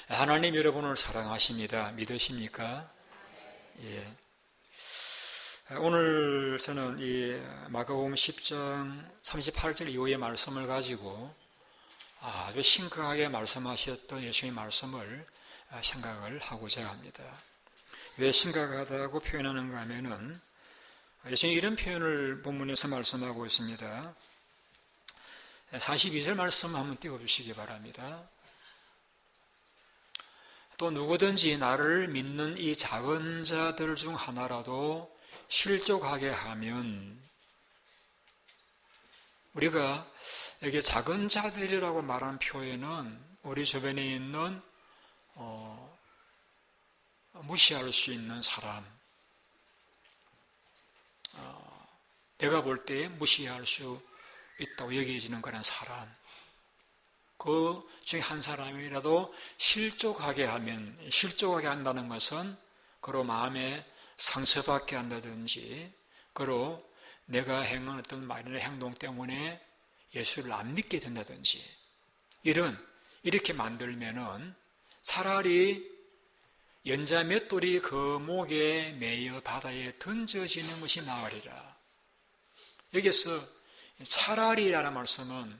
하나님 여러분을 사랑하십니다. 믿으십니까? 예. 오늘 저는 이 마가복음 10장 38절 이후의 말씀을 가지고 아주 심각하게 말씀하셨던 예수의 말씀을 생각을 하고자 합니다. 왜 심각하다고 표현하는가 하면은 예수님이 이런 표현을 본문에서 말씀하고 있습니다. 42절 말씀 한번 띄워주시기 바랍니다. 또 누구든지 나를 믿는 이 작은 자들 중 하나라도 실족하게 하면, 우리가 여기 작은 자들이라고 말하는 표현은 우리 주변에 있는 무시할 수 있는 사람, 내가 볼 때 무시할 수 있다고 여겨지는 그런 사람, 그 중에 한 사람이라도 실족하게 하면, 실족하게 한다는 것은 그로 마음에 상처받게 한다든지, 그로 내가 행한 어떤 말이나 행동 때문에 예수를 안 믿게 된다든지, 이렇게 만들면은 차라리 연자 맷돌이 그 목에 매여 바다에 던져지는 것이 나으리라. 여기서 차라리라는 말씀은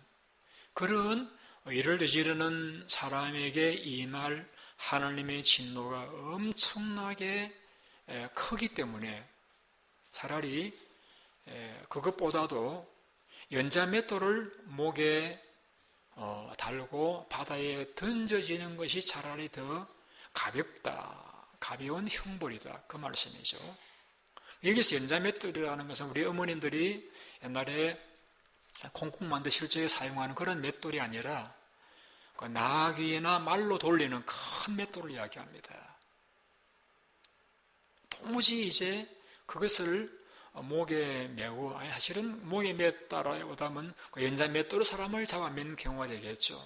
그런 이를 저지르는 사람에게 임할 하나님의 진노가 엄청나게 크기 때문에 차라리 그것보다도 연자 맷돌을 목에 달고 바다에 던져지는 것이 차라리 더 가볍다, 가벼운 형벌이다, 그 말씀이죠. 여기서 연자 맷돌이라는 것은 우리 어머님들이 옛날에 콩콩 만드실 적에 사용하는 그런 맷돌이 아니라 나귀나 말로 돌리는 큰 맷돌을 이야기합니다. 도무지 이제 그것을 목에 메고, 사실은 목에 맸다라기보다는 그 연자 맷돌로 사람을 잡아맨 경우가 되겠죠.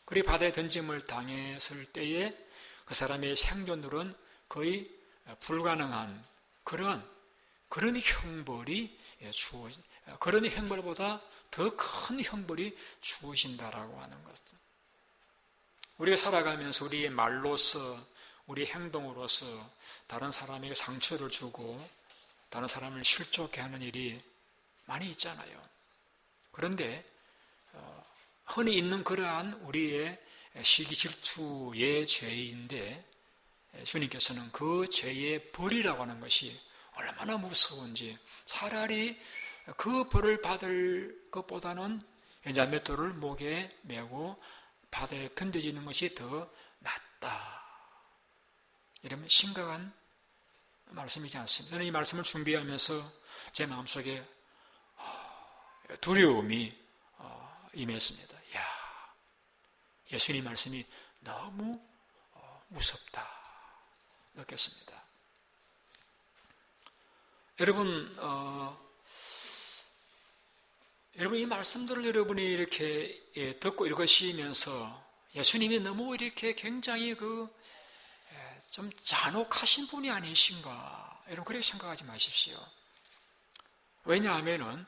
그리고 바다에 던짐을 당했을 때에 그 사람의 생존율은 거의 불가능한 그런 형벌이 그런 형벌보다 더 큰 형벌이 주어진다라고 하는 것은, 우리가 살아가면서 우리의 말로서, 우리 행동으로서 다른 사람에게 상처를 주고 다른 사람을 실족해 하는 일이 많이 있잖아요. 그런데 흔히 있는 그러한 우리의 시기 질투의 죄인데, 주님께서는 그 죄의 벌이라고 하는 것이 얼마나 무서운지, 차라리 그 벌을 받을 것보다는 연자 맷돌을 목에 메고 바다에 던져지는 것이 더 낫다. 이러면 심각한 말씀이지 않습니다. 저는 이 말씀을 준비하면서 제 마음속에 두려움이 임했습니다. 예수님 말씀이 너무 무섭다 느꼈습니다. 여러분, 이 말씀들을 여러분이 이렇게 듣고 읽으시면서 예수님이 너무 이렇게 굉장히 좀 잔혹하신 분이 아니신가, 여러분 그렇게 생각하지 마십시오. 왜냐하면은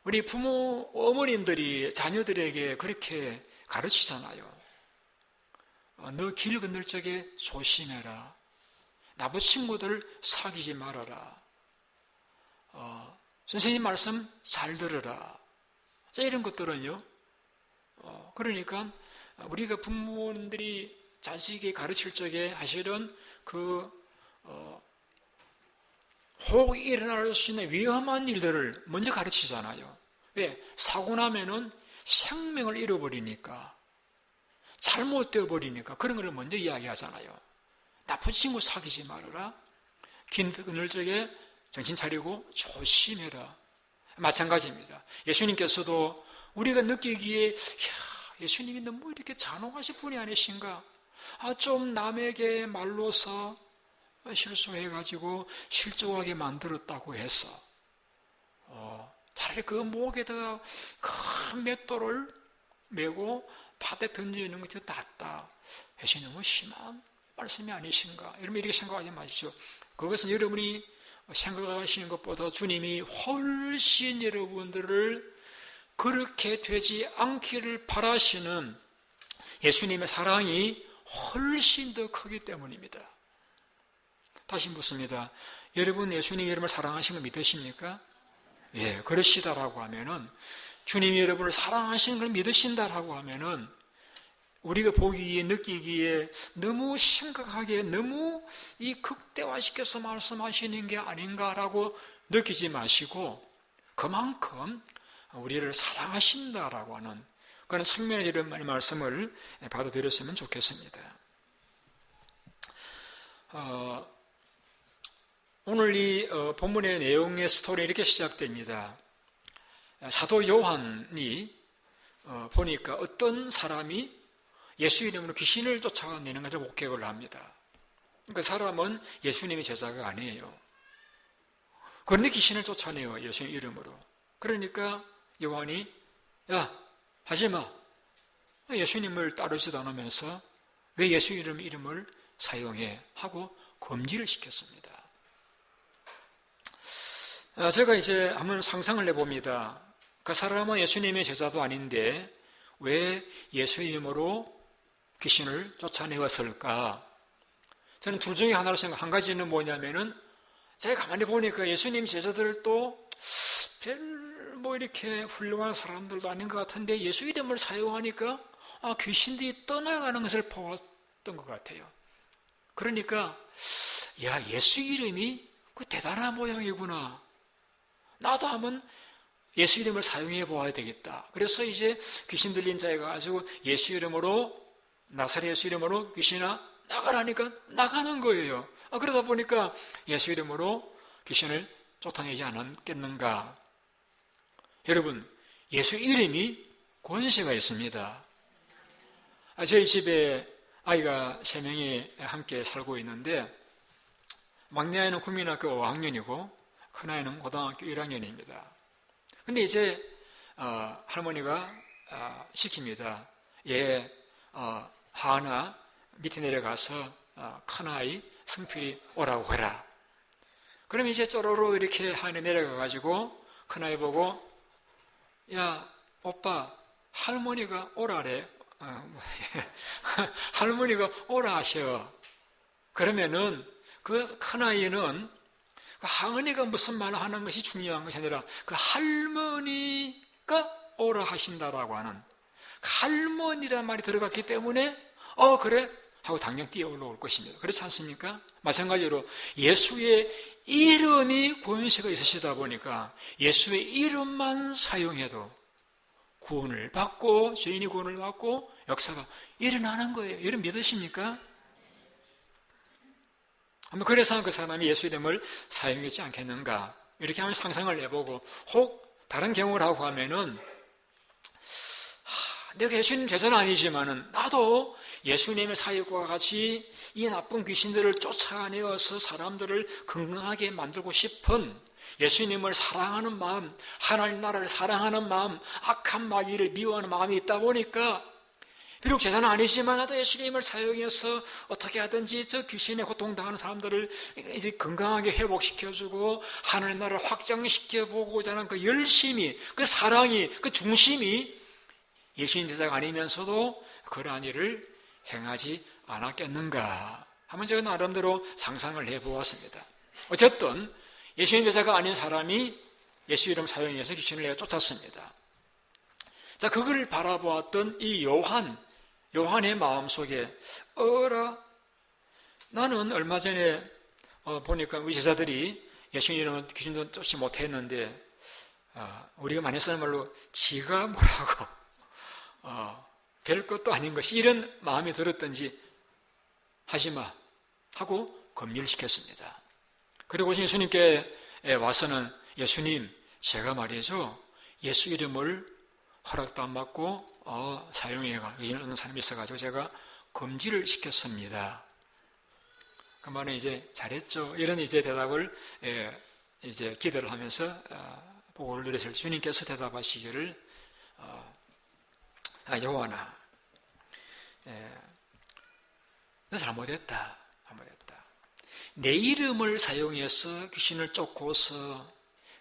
우리 부모, 어머님들이 자녀들에게 그렇게 가르치잖아요. 너 길 건널 적에 조심해라. 나쁜 친구들 사귀지 말아라. 선생님 말씀 잘 들으라. 자, 이런 것들은요. 그러니까 우리가 부모님들이 자식이 가르칠 적에 사실은 혹 일어날 수 있는 위험한 일들을 먼저 가르치잖아요. 왜? 사고 나면은 생명을 잃어버리니까, 잘못되어 버리니까 그런 걸 먼저 이야기하잖아요. 나쁜 친구 사귀지 말아라. 긴 그늘 적에 정신 차리고 조심해라. 마찬가지입니다. 예수님께서도 우리가 느끼기에 예수님이 너무 이렇게 잔혹하신 분이 아니신가? 좀 남에게 말로서 실수해가지고 실족하게 만들었다고 해서 차라리 그 목에다가 큰 맷돌을 메고 바다에 던지는 것이 더 낫다. 예수님 너무 심한 말씀이 아니신가? 여러분 이렇게 생각하지 마십시오. 그것은 여러분이 생각하시는 것보다 주님이 훨씬 여러분들을 그렇게 되지 않기를 바라시는 예수님의 사랑이 훨씬 더 크기 때문입니다. 다시 묻습니다. 여러분 예수님 이름을 사랑하시는 걸 믿으십니까? 예, 그러시다라고 하면은 주님이 여러분을 사랑하시는 걸 믿으신다라고 하면은 우리가 보기에 느끼기에 너무 심각하게 너무 이 극대화시켜서 말씀하시는 게 아닌가라고 느끼지 마시고 그만큼 우리를 사랑하신다라고 하는 그런 측면의 이런 말씀을 받아들였으면 좋겠습니다. 오늘 이 본문의 내용의 스토리 이렇게 시작됩니다. 사도 요한이 보니까 어떤 사람이 예수 이름으로 귀신을 쫓아내는 것을 목격을 합니다. 그 사람은 예수님의 제자가 아니에요. 그런데 귀신을 쫓아내요. 예수님 이름으로. 그러니까 요한이 야 하지마, 예수님을 따르지도 않으면서 왜 예수 이름을 사용해 하고 금지를 시켰습니다. 제가 이제 한번 상상을 해봅니다. 그 사람은 예수님의 제자도 아닌데 왜 예수 이름으로 귀신을 쫓아내었을까? 저는 둘 중에 하나로 생각. 한 가지는 뭐냐면은 제가 가만히 보니까 예수님 제자들도 별 뭐 이렇게 훌륭한 사람들도 아닌 것 같은데 예수 이름을 사용하니까 귀신들이 떠나가는 것을 보았던 것 같아요. 그러니까 야 예수 이름이 그 대단한 모양이구나. 나도 한번 예수 이름을 사용해 보아야 되겠다. 그래서 이제 귀신 들린 자에 가지고 예수 이름으로 나사렛 예수 이름으로 귀신아 나가라니까 나가는 거예요. 그러다 보니까 예수 이름으로 귀신을 쫓아내지 않았겠는가. 여러분 예수 이름이 권세가 있습니다. 저희 집에 아이가 3명이 함께 살고 있는데 막내 아이는 국민학교 5학년이고 큰 아이는 고등학교 1학년입니다. 근데 이제 할머니가 시킵니다. 얘 하나 밑에 내려가서 큰아이 성필이 오라고 해라. 그럼 이제 쪼로로 이렇게 하나 내려가가지고 큰아이 보고 야 오빠 할머니가 오라래. 할머니가 오라 하셔. 그러면은 그 큰아이는 할머니가 무슨 말을 하는 것이 중요한 것이 아니라 그 할머니가 오라 하신다라고 하는 할머니란 말이 들어갔기 때문에 그래 하고 당장 뛰어 올라올 것입니다. 그렇지 않습니까? 마찬가지로 예수의 이름이 권세가 있으시다 보니까 예수의 이름만 사용해도 구원을 받고 죄인이 구원을 받고 역사가 일어나는 거예요. 이름 믿으십니까? 아마 그래서 그 사람이 예수 이름을 사용했지 않겠는가 이렇게 한번 상상을 해보고 혹 다른 경우를 하고 하면은 내가 예수님 제자는 아니지만은 나도 예수님의 사역과 같이 이 나쁜 귀신들을 쫓아내어서 사람들을 건강하게 만들고 싶은 예수님을 사랑하는 마음, 하나님 나라를 사랑하는 마음, 악한 마귀를 미워하는 마음이 있다 보니까 비록 제자는 아니지만 나도 예수님을 사용해서 어떻게 하든지 저 귀신에 고통당하는 사람들을 건강하게 회복시켜주고 하나님 나라를 확장시켜보고자 하는 그 열심이, 그 사랑이, 그 중심이 예수님 제자가 아니면서도 그러한 일을 행하지 않았겠는가 하면 제가 나름대로 상상을 해보았습니다. 어쨌든 예수님 제자가 아닌 사람이 예수 이름 사용해서 귀신을 내어 쫓았습니다. 자, 그걸 바라보았던 이 요한의 마음속에 나는 얼마 전에 보니까 우리 제자들이 예수 이름은 귀신도 쫓지 못했는데 우리가 많이 쓰는 말로 지가 뭐라고 별 것도 아닌 것이 이런 마음이 들었던지 하지마 하고 금리를 시켰습니다. 그리고 예수님께 와서는 예수님 제가 말이죠 예수 이름을 허락도 안 받고 사용해가 이런 사람이 있어가지고 제가 금지를 시켰습니다. 그 말은 이제 잘했죠 이런 이제 대답을 이제 기도를 하면서 복을 누리실 주님께서 대답하시기를 요한아, 너 잘못했다. 내 이름을 사용해서 귀신을 쫓고서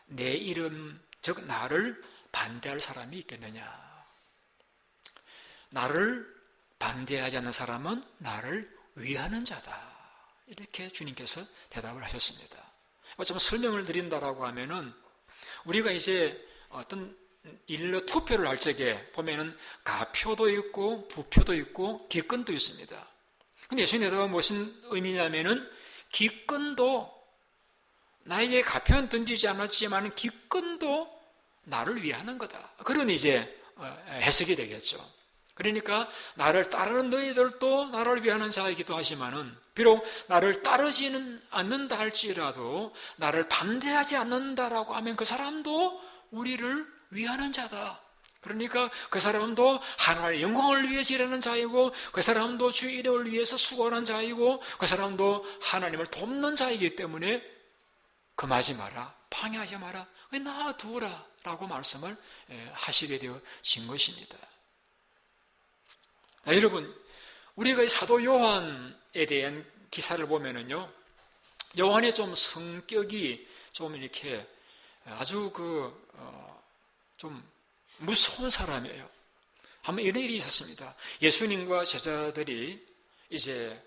내 이름, 즉 나를 반대할 사람이 있겠느냐? 나를 반대하지 않는 사람은 나를 위하는 자다. 이렇게 주님께서 대답을 하셨습니다. 좀 설명을 드린다라고 하면은 우리가 이제 어떤 일로 투표를 할 적에 보면은 가표도 있고 부표도 있고 기권도 있습니다. 근데 예수님 대답은 무슨 의미냐면은 기권도 나에게 가표는 던지지 않았지만 기권도 나를 위하는 거다. 그런 이제 해석이 되겠죠. 그러니까 나를 따르는 너희들도 나를 위하는 자이기도 하지만은 비록 나를 따르지는 않는다 할지라도 나를 반대하지 않는다라고 하면 그 사람도 우리를 위하는 자다. 그러니까 그 사람도 하나님의 영광을 위해서 일하는 자이고 그 사람도 주의 이름을 위해서 수고하는 자이고 그 사람도 하나님을 돕는 자이기 때문에 금하지 마라, 방해하지 마라, 놔두라 라고 말씀을 하시게 되어진 것입니다. 자, 여러분, 우리가 사도 요한에 대한 기사를 보면은요, 요한의 좀 성격이 좀 이렇게 아주 좀 무서운 사람이에요. 한번 이런 일이 있었습니다. 예수님과 제자들이 이제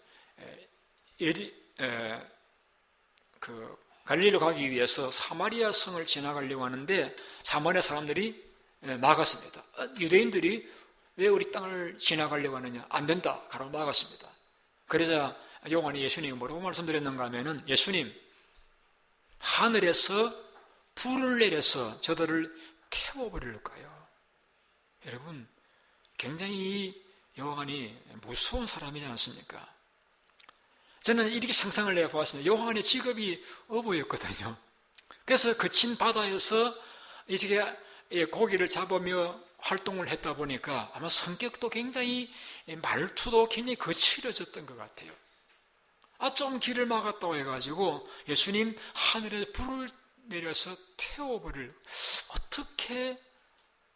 갈릴리로 가기 위해서 사마리아 성을 지나가려고 하는데 사마리아 사람들이 막았습니다. 유대인들이 왜 우리 땅을 지나가려고 하느냐? 안 된다. 가로 막았습니다. 그러자 요한이 예수님이 뭐라고 말씀드렸는가 하면은 예수님, 하늘에서 불을 내려서 저들을 태워버릴까요? 여러분, 굉장히 요한이 무서운 사람이지 않습니까? 저는 이렇게 상상을 해보았습니다. 요한의 직업이 어부였거든요. 그래서 거친 바다에서 이렇게 고기를 잡으며 활동을 했다 보니까 아마 성격도 굉장히, 말투도 굉장히 거칠어졌던 것 같아요. 좀 길을 막았다고 해가지고 예수님 하늘에 불을 내려서 태워버릴, 어떻게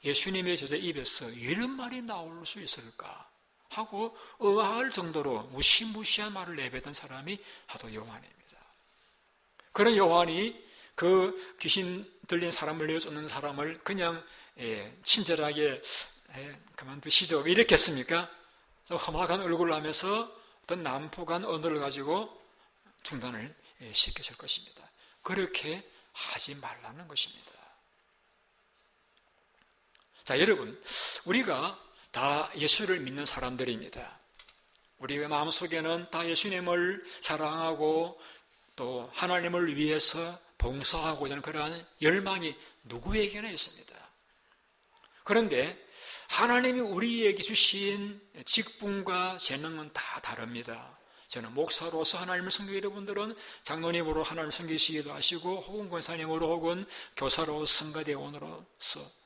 예수님의 제자 입에서 이런 말이 나올 수 있을까 하고 의아할 정도로 무시무시한 말을 내뱉은 사람이 사도 요한입니다. 그런 요한이 그 귀신 들린 사람을 내어쫓는 사람을 그냥 친절하게 그만두시죠 이렇게 했습니까? 좀 험악한 얼굴을 하면서 어떤 난폭한 언어를 가지고 중단을 시켜줄 것입니다. 그렇게 하지 말라는 것입니다. 자, 여러분, 우리가 다 예수를 믿는 사람들입니다. 우리의 마음속에는 다 예수님을 사랑하고 또 하나님을 위해서 봉사하고자 하는 그러한 열망이 누구에게나 있습니다. 그런데 하나님이 우리에게 주신 직분과 재능은 다 다릅니다. 저는 목사로서 하나님을 섬기고 여러분들은 장로님으로 하나님을 섬기시기도 하시고 혹은 권사님으로 혹은 교사로 성가대원으로서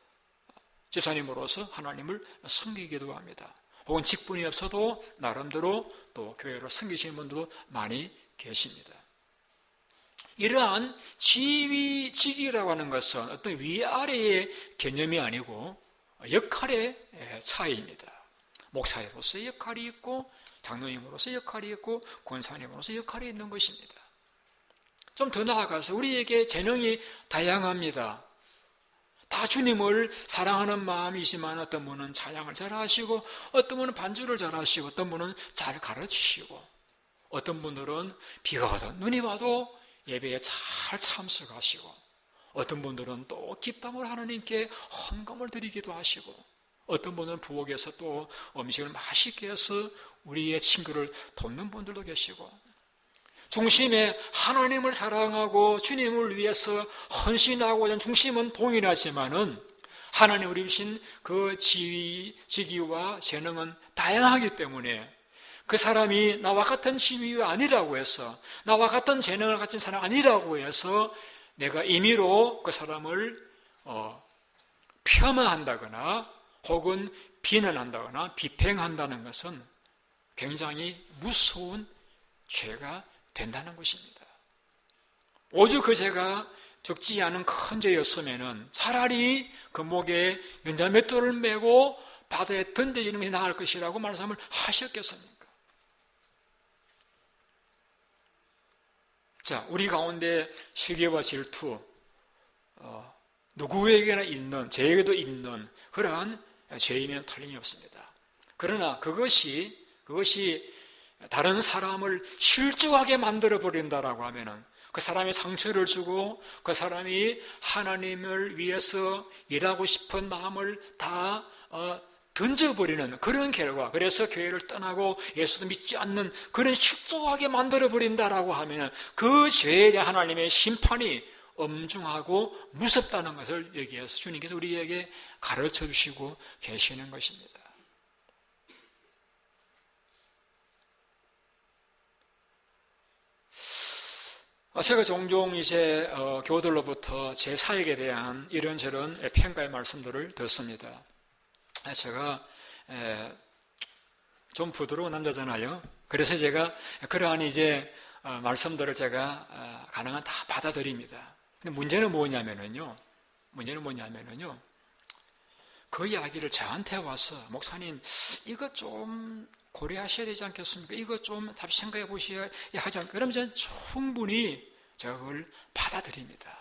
집사님으로서 하나님을 섬기기도 합니다. 혹은 직분이 없어도 나름대로 또 교회로 섬기시는 분들도 많이 계십니다. 이러한 직위라고 하는 것은 어떤 위아래의 개념이 아니고 역할의 차이입니다. 목사로서의 역할이 있고 장로님으로서의 역할이 있고 권사님으로서의 역할이 있는 것입니다. 좀 더 나아가서 우리에게 재능이 다양합니다. 다 주님을 사랑하는 마음이지만 어떤 분은 찬양을 잘하시고 어떤 분은 반주를 잘하시고 어떤 분은 잘 가르치시고 어떤 분들은 비가 와도 눈이 와도 예배에 잘 참석하시고 어떤 분들은 또 기쁨을 하나님께 헌금을 드리기도 하시고 어떤 분은 부엌에서 또 음식을 맛있게 해서 우리의 친구를 돕는 분들도 계시고 중심에 하나님을 사랑하고 주님을 위해서 헌신하고자 하는 중심은 동일하지만은 하나님 우리 주신 그 직위와 재능은 다양하기 때문에 그 사람이 나와 같은 지위가 아니라고 해서 나와 같은 재능을 가진 사람 아니라고 해서 내가 임의로 그 사람을 폄하한다거나 혹은 비난한다거나 비평한다는 것은 굉장히 무서운 죄가 된다는 것입니다. 오죽 그 죄가 적지 않은 큰 죄였으면은 차라리 그 목에 연자맷돌을 메고 바다에 던져지는 것이 나을 것이라고 말씀을 하셨겠습니까? 자, 우리 가운데 시기와 질투, 누구에게나 있는, 저에게도 있는 그러한 죄이면 틀림이 없습니다. 그러나 그것이 다른 사람을 실족하게 만들어 버린다라고 하면은 그 사람이 상처를 주고 그 사람이 하나님을 위해서 일하고 싶은 마음을 다 던져버리는 그런 결과, 그래서 교회를 떠나고 예수도 믿지 않는 그런 실족하게 만들어 버린다라고 하면은 그 죄에 대한 하나님의 심판이 엄중하고 무섭다는 것을 여기에서 주님께서 우리에게 가르쳐 주시고 계시는 것입니다. 제가 종종 이제 교우들로부터 제 사역에 대한 이런저런 평가의 말씀들을 듣습니다. 제가 좀 부드러운 남자잖아요. 그래서 제가 그러한 이제 말씀들을 제가 가능한 다 받아들입니다. 근데 문제는 뭐냐면요. 그 이야기를 저한테 와서 목사님 이거 좀 고려하셔야 되지 않겠습니까? 이거 좀 다시 생각해 보셔야 하지 않을까? 그러면 저는 충분히 제가 그걸 받아들입니다.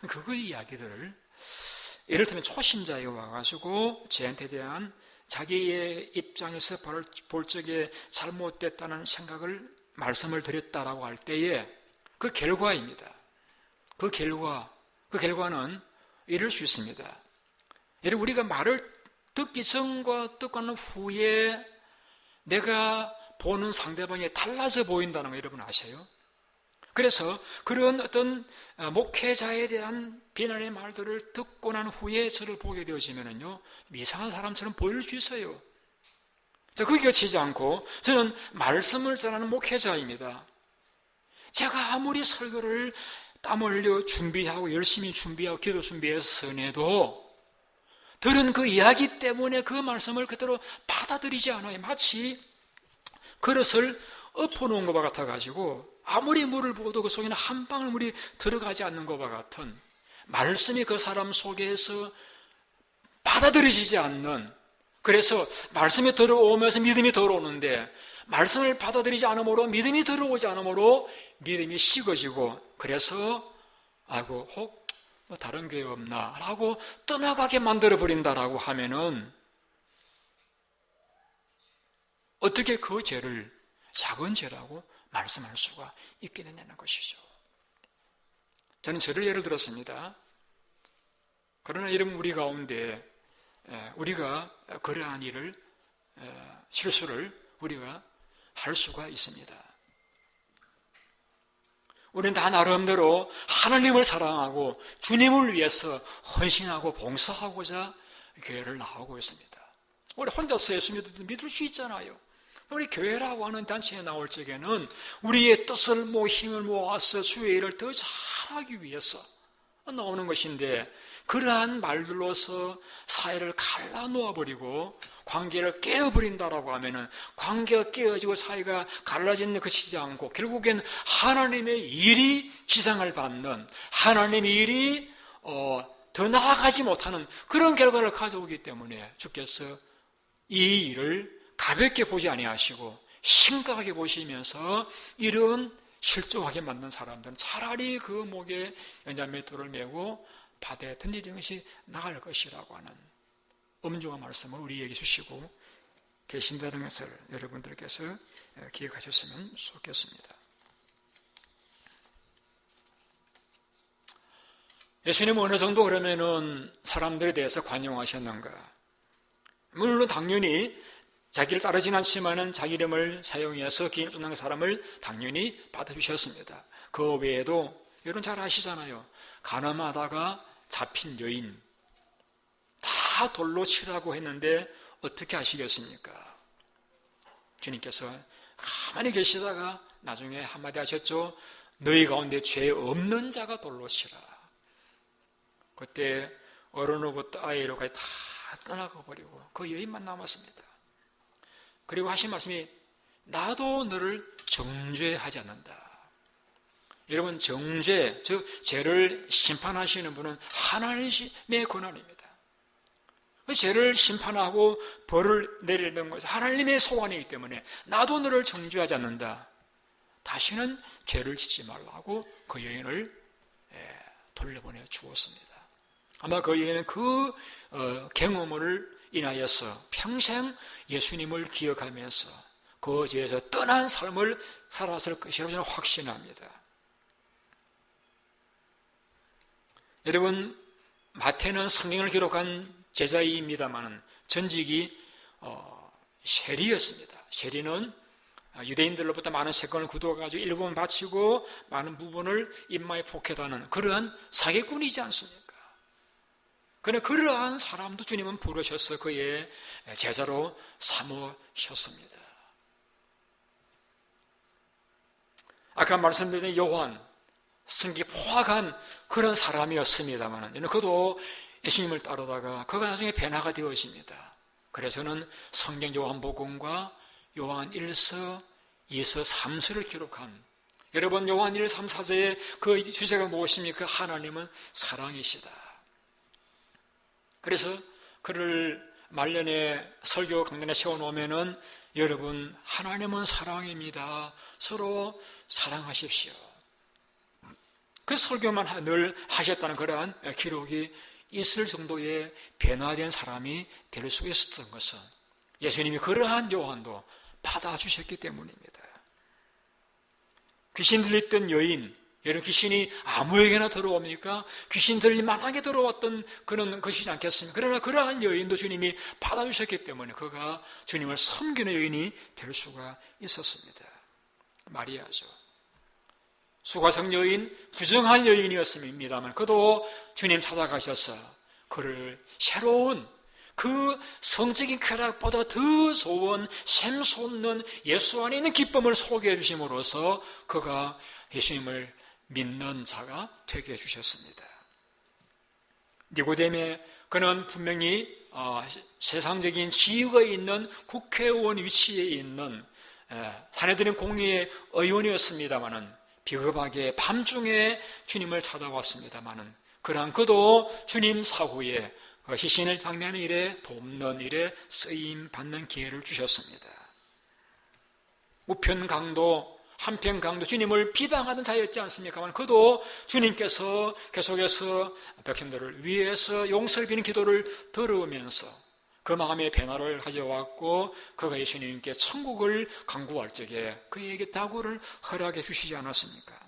그 이야기들을 예를 들면 초신자에 와가지고 저한테 대한 자기의 입장에서 볼 적에 잘못됐다는 생각을 말씀을 드렸다라고 할 때에 그 결과입니다. 그 결과는 이럴 수 있습니다. 여러분, 우리가 말을 듣기 전과 듣고 난 후에 내가 보는 상대방이 달라져 보인다는 거 여러분 아세요? 그래서 그런 어떤 목회자에 대한 비난의 말들을 듣고 난 후에 저를 보게 되어지면요, 이상한 사람처럼 보일 수 있어요. 자, 거기 그치지 않고 저는 말씀을 전하는 목회자입니다. 제가 아무리 설교를 땀 흘려 준비하고 열심히 준비하고 기도 준비했으내도 들은 그 이야기 때문에 그 말씀을 그대로 받아들이지 않아요. 마치 그릇을 엎어놓은 것과 같아가지고 아무리 물을 부어도 그 속에는 한 방울 물이 들어가지 않는 것과 같은 말씀이 그 사람 속에서 받아들여지지 않는, 그래서 말씀이 들어오면서 믿음이 들어오는데 말씀을 받아들이지 않으므로 믿음이 들어오지 않으므로 믿음이 식어지고, 그래서 아이고 혹 뭐 다른 교회 없나 라고 떠나가게 만들어버린다라고 하면은 어떻게 그 죄를 작은 죄라고 말씀할 수가 있게 되냐는 것이죠. 저는 저를 예를 들었습니다. 그러나 여러분, 우리 가운데 우리가 그러한 일을 실수를 우리가 할 수가 있습니다. 우리는 다 나름대로 하나님을 사랑하고 주님을 위해서 헌신하고 봉사하고자 교회를 나오고 있습니다. 우리 혼자서 예수 믿을 수 있잖아요. 우리 교회라고 하는 단체에 나올 적에는 우리의 뜻을 힘을 모아서 주의 일을 더 잘하기 위해서 나오는 것인데, 그러한 말들로서 사회를 갈라놓아버리고 관계를 깨어버린다라고 하면은 관계가 깨어지고 사이가 갈라지는 것이지 않고 결국엔 하나님의 일이 지상을 받는, 하나님의 일이 더 나아가지 못하는 그런 결과를 가져오기 때문에 주께서 이 일을 가볍게 보지 아니하시고 심각하게 보시면서 이런 실족하게 만든 사람들은 차라리 그 목에 연자맷돌을 메고 바다에 던지는 것이 나을 것이라고 하는 엄중한 말씀을 우리에게 주시고 계신다는 것을 여러분들께서 기억하셨으면 좋겠습니다. 예수님은 어느 정도 그러면은 사람들에 대해서 관용하셨는가? 물론 당연히 자기를 따르진 않지만은 자기 이름을 사용해서 기름 쏟는 사람을 당연히 받아주셨습니다. 그 외에도 여러분 잘 아시잖아요. 가늠하다가 잡힌 여인 다 돌로 치라고 했는데 어떻게 하시겠습니까? 주님께서 가만히 계시다가 나중에 한마디 하셨죠. 너희 가운데 죄 없는 자가 돌로 치라. 그때 어른으로부터 아이로까지 다 떠나가 버리고 그 여인만 남았습니다. 그리고 하신 말씀이 나도 너를 정죄하지 않는다. 여러분, 정죄, 즉 죄를 심판하시는 분은 하나님의 권한입니다. 죄를 심판하고 벌을 내리는 것은 하나님의 소관이기 때문에 나도 너를 정죄하지 않는다. 다시는 죄를 짓지 말라고 그 여인을 돌려보내 주었습니다. 아마 그 여인은 그 경험을 인하여서 평생 예수님을 기억하면서 그 죄에서 떠난 삶을 살았을 것이라고 저는 확신합니다. 여러분, 마태는 성경을 기록한 제자입니다만 전직이 세리였습니다. 세리는 유대인들로부터 많은 세건을 거두어가지고 일부분 바치고 많은 부분을 인마에 복해하는 그러한 사기꾼이지 않습니까? 그러나 그러한 사람도 주님은 부르셔서 그의 제자로 삼으셨습니다. 아까 말씀드린 요한, 성기 포악한 그런 사람이었습니다만 그도 예수님을 따르다가 그가 나중에 변화가 되어집니다. 그래서는 성경 요한복음과 요한 1서, 2서, 3서를 기록한, 여러분 요한 1, 3, 4서의 그 주제가 무엇입니까? 하나님은 사랑이시다. 그래서 그를 말년에 설교 강단에 세워놓으면은 여러분 하나님은 사랑입니다. 서로 사랑하십시오. 그 설교만 늘 하셨다는 그러한 기록이 있을 정도의 변화된 사람이 될 수 있었던 것은 예수님이 그러한 요한도 받아주셨기 때문입니다. 귀신 들렸던 여인, 여러분 귀신이 아무에게나 들어옵니까? 귀신 들릴 만하게 들어왔던 그런 것이지 않겠습니까? 그러나 그러한 여인도 주님이 받아주셨기 때문에 그가 주님을 섬기는 여인이 될 수가 있었습니다. 마리아죠. 수가성 여인, 부정한 여인이었습니다만 그도 주님 찾아가셔서 그를 새로운 그 성적인 쾌락보다 더 좋은 샘솟는 예수 안에 있는 기쁨을 소개해 주심으로써 그가 예수님을 믿는 자가 되게 해주셨습니다. 니고데메, 그는 분명히 세상적인 지위가 있는 국회의원 위치에 있는 사내들인 공의의 의원이었습니다마는 비겁하게 밤중에 주님을 찾아왔습니다마는 그러한 그도 주님 사후에 시신을 장례하는 일에 돕는 일에 쓰임 받는 기회를 주셨습니다. 우편 강도, 한편 강도 주님을 비방하던 자였지 않습니까? 그도 주님께서 계속해서 백성들을 위해서 용서를 비는 기도를 들으면서 그 마음의 변화를 가져왔고 그가 예수님께 천국을 간구할 적에 그에게 다구를 허락해 주시지 않았습니까?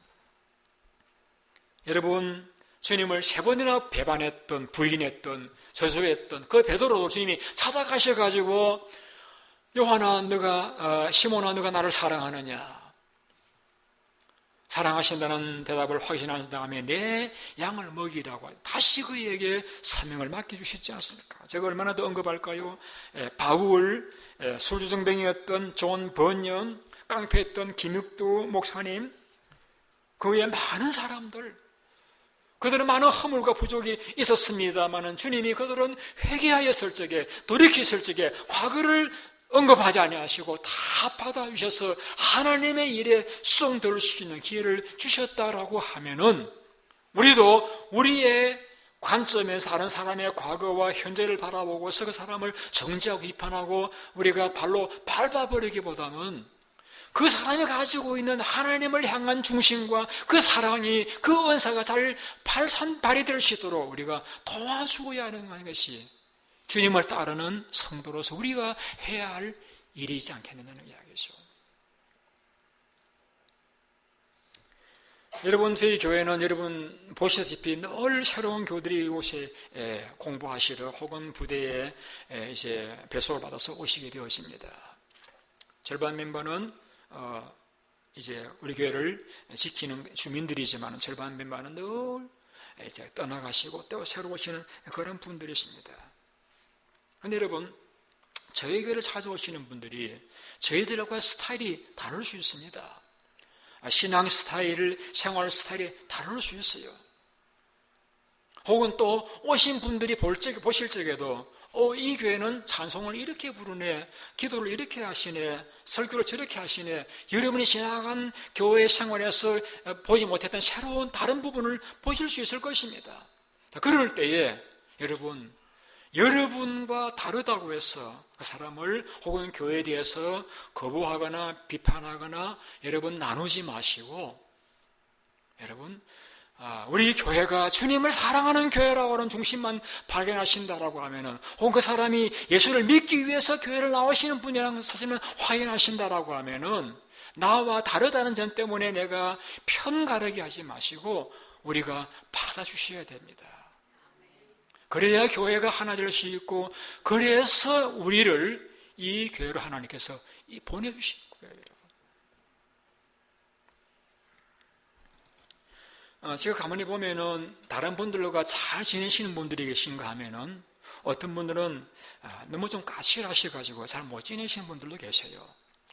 여러분, 주님을 3번이나 배반했던, 부인했던, 저주했던 그 베드로도 주님이 찾아가셔가지고 요한아, 시몬아, 너가 나를 사랑하느냐? 사랑하신다는 대답을 확신하신 다음에 내 양을 먹이라고 다시 그에게 사명을 맡겨주셨지 않습니까? 제가 얼마나 더 언급할까요? 바울, 술주정뱅이였던 존 번연, 깡패했던 김육두 목사님, 그 외에 많은 사람들, 그들은 많은 허물과 부족이 있었습니다마는 주님이 그들은 회개하였을 적에, 돌이켰을 적에 과거를 언급하지 아니하시고 다 받아주셔서 하나님의 일에 수정될 수 있는 기회를 주셨다라고 하면은 우리도 우리의 관점에서 다른 사람의 과거와 현재를 바라보고서 그 사람을 정죄하고 비판하고 우리가 발로 밟아버리기보다는 그 사람이 가지고 있는 하나님을 향한 중심과 그 사랑이, 그 은사가 잘 발휘될 수 있도록 우리가 도와주어야 하는 것이 주님을 따르는 성도로서 우리가 해야 할 일이지 않겠느냐는 이야기죠. 여러분, 저희 교회는 여러분 보시다시피 늘 새로운 교들이 이곳에 공부하시러 혹은 부대에 이제 배속을 받아서 오시게 되었습니다. 절반 멤버는 이제 우리 교회를 지키는 주민들이지만 절반 멤버는 늘 이제 떠나가시고 또 새로 오시는 그런 분들이 있습니다. 그런데 여러분, 저희 교회를 찾아오시는 분들이 저희들과 스타일이 다를 수 있습니다. 신앙 스타일, 생활 스타일이 다를 수 있어요. 혹은 또 오신 분들이 보실 적에도 이 교회는 찬송을 이렇게 부르네, 기도를 이렇게 하시네, 설교를 저렇게 하시네, 여러분이 지나간 교회 생활에서 보지 못했던 새로운 다른 부분을 보실 수 있을 것입니다. 그럴 때에 여러분과 다르다고 해서 그 사람을 혹은 교회에 대해서 거부하거나 비판하거나 여러분 나누지 마시고 여러분 우리 교회가 주님을 사랑하는 교회라고 하는 중심만 발견하신다라고 하면은, 혹은 그 사람이 예수를 믿기 위해서 교회를 나오시는 분이라는 사실은 확인하신다라고 하면은, 나와 다르다는 점 때문에 내가 편가르기 하지 마시고 우리가 받아주셔야 됩니다. 그래야 교회가 하나 될 수 있고, 그래서 우리를 이 교회로 하나님께서 보내주신 거예요, 여러분. 제가 가만히 보면은 다른 분들과 잘 지내시는 분들이 계신가 하면은, 어떤 분들은 너무 좀 까칠하셔가지고 잘 못 지내시는 분들도 계세요.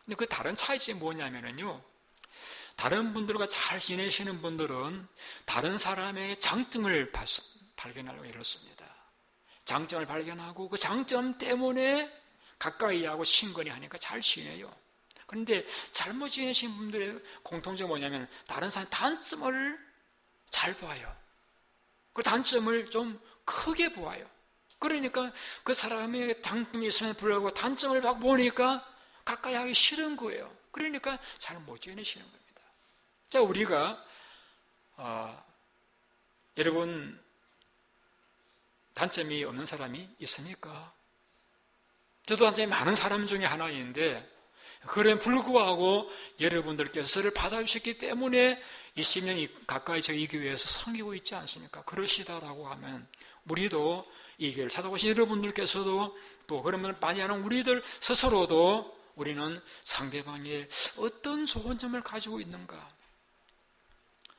근데 그 다른 차이점이 뭐냐면은요, 다른 분들과 잘 지내시는 분들은 다른 사람의 장점을 발견하려고 이렇습니다. 장점을 발견하고 그 장점 때문에 가까이 하고 친근히 하니까 잘 지내요. 그런데 잘못 지내신 분들의 공통점이 뭐냐면, 다른 사람의 단점을 잘 보아요. 그 단점을 좀 크게 보아요. 그러니까 그 사람의 장점이 있으면 불구하고 단점을 막 보니까 가까이 하기 싫은 거예요. 그러니까 잘 못 지내시는 겁니다. 자, 우리가 여러분, 단점이 없는 사람이 있습니까? 저도 단점이 많은 사람 중에 하나인데, 그래 불구하고 여러분들께서 저를 받아주셨기 때문에 20년이 가까이 저희 교회에서 섬기고 있지 않습니까? 그러시다라고 하면, 우리도 이 교회를 찾아오신 여러분들께서도, 또 그런 분을 많이 하는 우리들 스스로도, 우리는 상대방의 어떤 좋은 점을 가지고 있는가,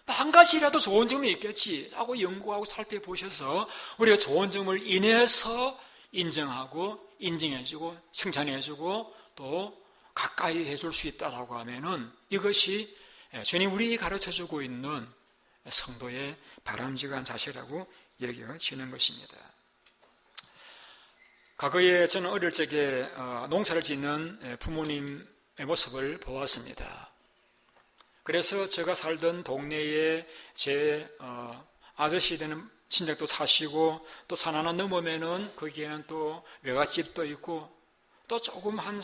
한 가지라도 좋은 점이 있겠지 하고 연구하고 살펴보셔서 우리가 좋은 점을 인해서 인정하고 인정해주고 칭찬해주고 또 가까이 해줄 수 있다라고 하면은, 이것이 주님 우리 가르쳐주고 있는 성도의 바람직한 자세라고 여겨지는 것입니다. 과거에 저는 어릴 적에 농사를 짓는 부모님의 모습을 보았습니다. 그래서 제가 살던 동네에 제 아저씨 되는 친척도 사시고, 또 산 하나 넘으면은 거기에는 또 외갓집도 있고, 또 조금 한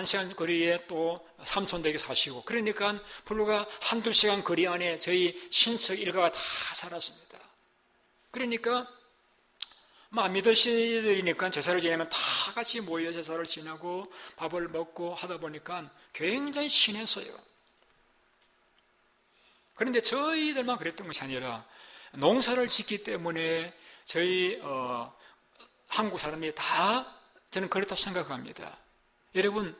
시간 거리에 또 삼촌댁이 사시고, 그러니까 불과 한두 시간 거리 안에 저희 친척 일가가 다 살았습니다. 그러니까 안 믿으시니까 제사를 지내면 다 같이 모여 제사를 지내고 밥을 먹고 하다 보니까 굉장히 친했어요. 그런데 저희들만 그랬던 것이 아니라 농사를 짓기 때문에 저희 한국 사람이 다 저는 그렇다고 생각합니다. 여러분,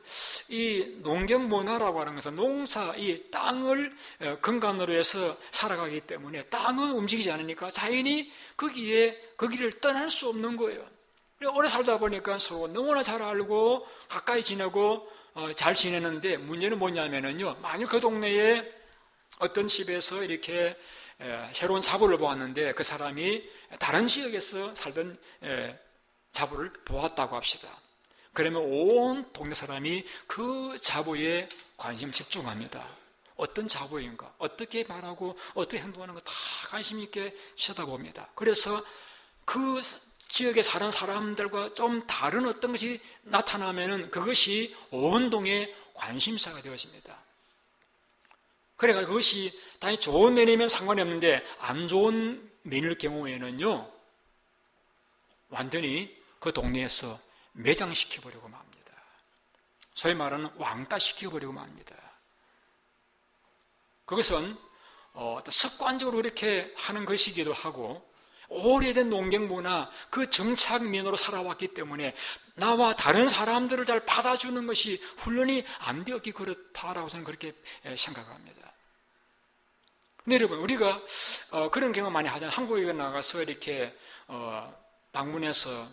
이 농경 문화라고 하는 것은 농사, 이 땅을 근간으로 해서 살아가기 때문에 땅은 움직이지 않으니까 자연히 거기를 떠날 수 없는 거예요. 오래 살다 보니까 서로 너무나 잘 알고 가까이 지내고 잘 지내는데, 문제는 뭐냐면요, 만일 그 동네에 어떤 집에서 이렇게 새로운 자부를 보았는데 그 사람이 다른 지역에서 살던 자부를 보았다고 합시다. 그러면 온 동네 사람이 그 자부에 관심을 집중합니다. 어떤 자부인가, 어떻게 말하고 어떻게 행동하는 거 다 관심 있게 쳐다봅니다. 그래서 그 지역에 사는 사람들과 좀 다른 어떤 것이 나타나면은 그것이 온 동의 관심사가 되어집니다. 그래서 그것이 당연히 좋은 면이면 상관이 없는데, 안 좋은 면일 경우에는요, 완전히 그 동네에서 매장시켜버리고 맙니다. 소위 말하는 왕따시켜버리고 맙니다. 그것은 습관적으로 이렇게 하는 것이기도 하고, 오래된 농경 문화, 그 정착민으로 살아왔기 때문에 나와 다른 사람들을 잘 받아주는 것이 훈련이 안 되었기 그렇다라고 저는 그렇게 생각합니다. 근데 여러분, 우리가 그런 경험 많이 하잖아요. 한국에 나가서 이렇게 방문해서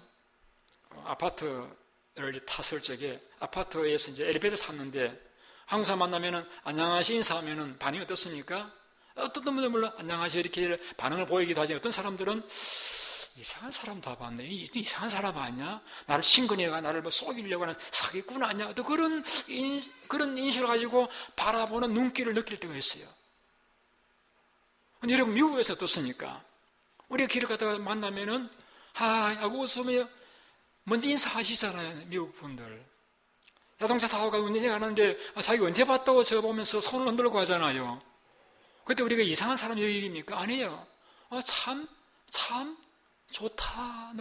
아파트를 탔을 적에, 아파트에서 이제 엘리베이터 탔는데 한국 사람 만나면은 안녕하세요 인사하면은 반응이 어떻습니까? 어떤 분들은 물론 안녕하세요 이렇게 반응을 보이기도 하지만, 어떤 사람들은 이상한 사람 다 봤네. 이상한 사람 아니야? 나를 친근해가 나를 뭐 속이려고 하는 사기꾼 아니야? 또 그런 인식을 가지고 바라보는 눈길을 느낄 때가 있어요. 근데 여러분, 미국에서 어떻습니까? 우리가 길을 가다가 만나면은 하이 하고 웃으면 먼저 인사하시잖아요, 미국 분들. 자동차 타고 가고 운전해 가는데 자기 언제 봤다고 저 보면서 손을 흔들고 하잖아요. 그때 우리가 이상한 사람 얘기입니까? 아니에요. 참 좋다.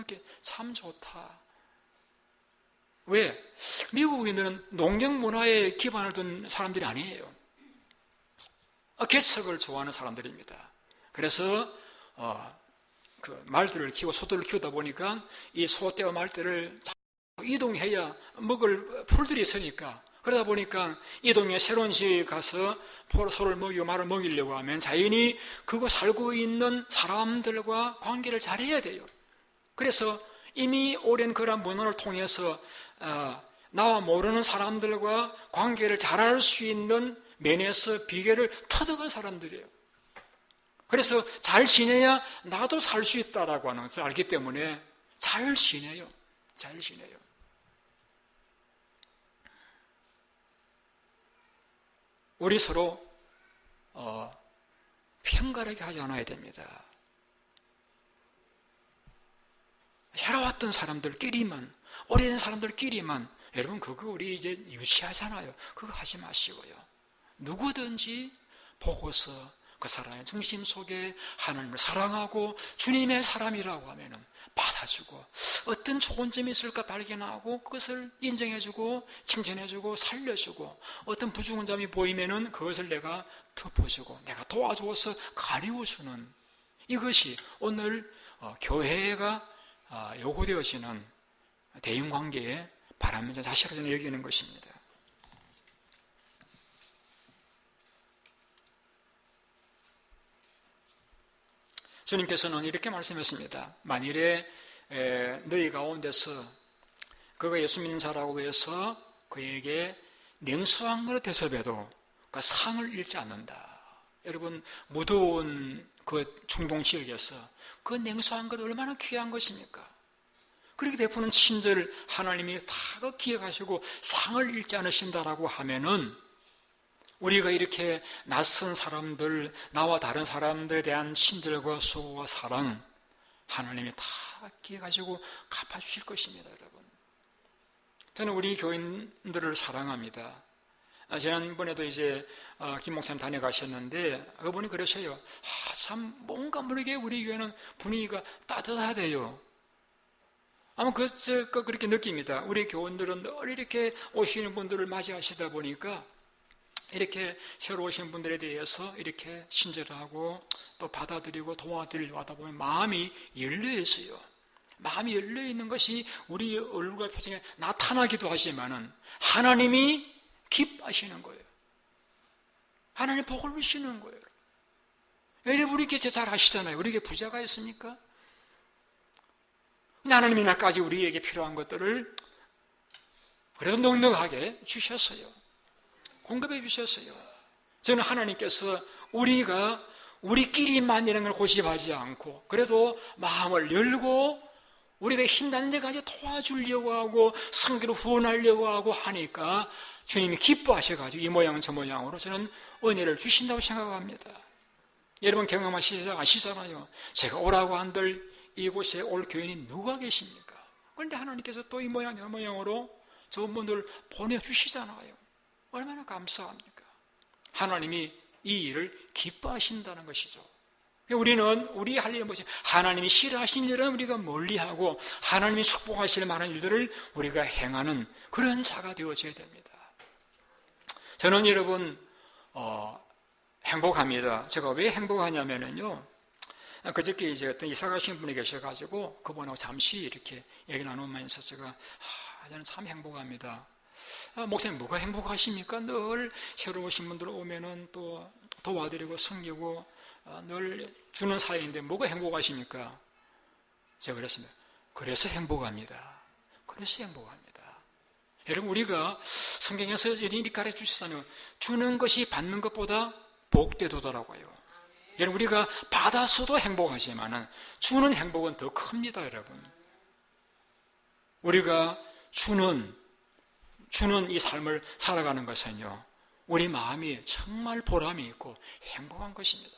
참 좋다. 왜? 미국인들은 농경 문화에 기반을 둔 사람들이 아니에요. 개척을 좋아하는 사람들입니다. 그래서 그 말들을 키우고 소들을 키우다 보니까 이 소떼와 말들을 이동해야 먹을 풀들이 있으니까, 그러다 보니까 이동해 새로운 지역에 가서 소를 먹이고 말을 먹이려고 하면 자연히 그곳 살고 있는 사람들과 관계를 잘해야 돼요. 그래서 이미 오랜 그런 문화를 통해서 나와 모르는 사람들과 관계를 잘할 수 있는 면에서 비결을 터득한 사람들이에요. 그래서 잘 지내야 나도 살 수 있다라고 하는 것을 알기 때문에 잘 지내요. 잘 지내요. 우리 서로 편가르게 하지 않아야 됩니다. 살아왔던 사람들끼리만, 오래된 사람들끼리만, 여러분 그거 우리 이제 유치하잖아요. 그거 하지 마시고요. 누구든지 보고서 그 사람의 중심 속에 하나님을 사랑하고 주님의 사람이라고 하면은 받아주고, 어떤 좋은 점이 있을까 발견하고 그것을 인정해주고 칭찬해주고 살려주고, 어떤 부족한 점이 보이면은 그것을 내가 덮어주고 내가 도와줘서 가리워주는, 이것이 오늘 교회가 요구되어지는 대인관계의 바람의 자세로 저는 여기는 것입니다. 주님께서는 이렇게 말씀했습니다. 만일에 너희 가운데서 그가 예수 믿는 자라고 해서 그에게 냉수한 그릇 대접해도 그 상을 잃지 않는다. 여러분, 무더운 그 중동 지역에서 그 냉수한 것 얼마나 귀한 것입니까? 그렇게 베푸는 친절 하나님이 다 기억하시고 상을 잃지 않으신다라고 하면은, 우리가 이렇게 낯선 사람들, 나와 다른 사람들에 대한 친절과 수고와 사랑, 하나님이 다 기억하시고 갚아주실 것입니다, 여러분. 저는 우리 교인들을 사랑합니다. 지난번에도 이제 김 목사님 다녀가셨는데 그분이 그러셔요. 참 뭔가 모르게 우리 교회는 분위기가 따뜻하대요. 아마 그렇게 느낍니다. 우리 교원들은 늘 이렇게 오시는 분들을 맞이하시다 보니까 이렇게 새로 오신 분들에 대해서 이렇게 친절하고 또 받아들이고 도와드리려고 하다 보면 마음이 열려 있어요. 마음이 열려 있는 것이 우리 얼굴과 표정에 나타나기도 하지만은 하나님이 기뻐하시는 거예요. 하나님 복을 주시는 거예요. 여러분, 우리 이렇게 잘 아시잖아요. 우리에게 부자가 있습니까? 하나님이 이날까지 우리에게 필요한 것들을 그래도 넉넉하게 주셨어요. 공급해 주셨어요. 저는 하나님께서 우리가 우리끼리만 이런 걸 고집하지 않고 그래도 마음을 열고 우리가 힘나는 데까지 도와주려고 하고 성기로 후원하려고 하고 하니까 주님이 기뻐하셔가지고 이 모양 저 모양으로 저는 은혜를 주신다고 생각합니다. 여러분 경험하시잖아요. 제가 오라고 한들 이곳에 올 교인이 누가 계십니까? 그런데 하나님께서 또 이 모양 저 모양으로 좋은 분들을 보내주시잖아요. 얼마나 감사합니까? 하나님이 이 일을 기뻐하신다는 것이죠. 우리는 우리 할 일은 뭐지? 하나님이 싫어하신 일은 우리가 멀리하고 하나님이 축복하실 만한 일들을 우리가 행하는 그런 자가 되어져야 됩니다. 저는 여러분 행복합니다. 제가 왜 행복하냐면요, 그저께 이제 어떤 이사 가신 분이 계셔가지고 그분하고 잠시 이렇게 얘기 나누면서 제가 저는 참 행복합니다. 목사님 뭐가 행복하십니까? 늘 새로 오신 분들 오면은 또 도와드리고 섬기고 늘 주는 사이인데 뭐가 행복하십니까? 제가 그랬습니다. 그래서 행복합니다. 그래서 행복합니다. 여러분, 우리가 성경에서 이렇게 가르쳐 주시잖아요. 주는 것이 받는 것보다 복되도다라고요. 여러분, 우리가 받아서도 행복하지만은 주는 행복은 더 큽니다, 여러분. 우리가 주는 이 삶을 살아가는 것은요, 우리 마음이 정말 보람이 있고 행복한 것입니다.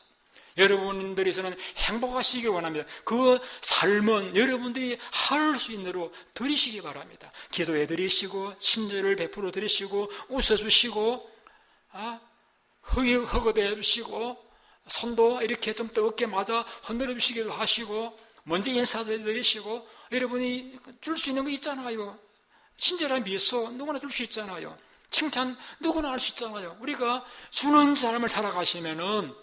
여러분들이 저는 행복하시기 원합니다. 그 삶은 여러분들이 할 수 있는 대로 드리시기 바랍니다. 기도해 드리시고 친절을 베풀어 드리시고 웃어주시고 허거대 해주시고 손도 이렇게 좀 뜨겁게 맞아 흔들어 주시기도 하시고 먼저 인사드리시고 여러분이 줄 수 있는 거 있잖아요. 친절한 미소 누구나 줄 수 있잖아요. 칭찬 누구나 할 수 있잖아요. 우리가 주는 삶을 살아가시면은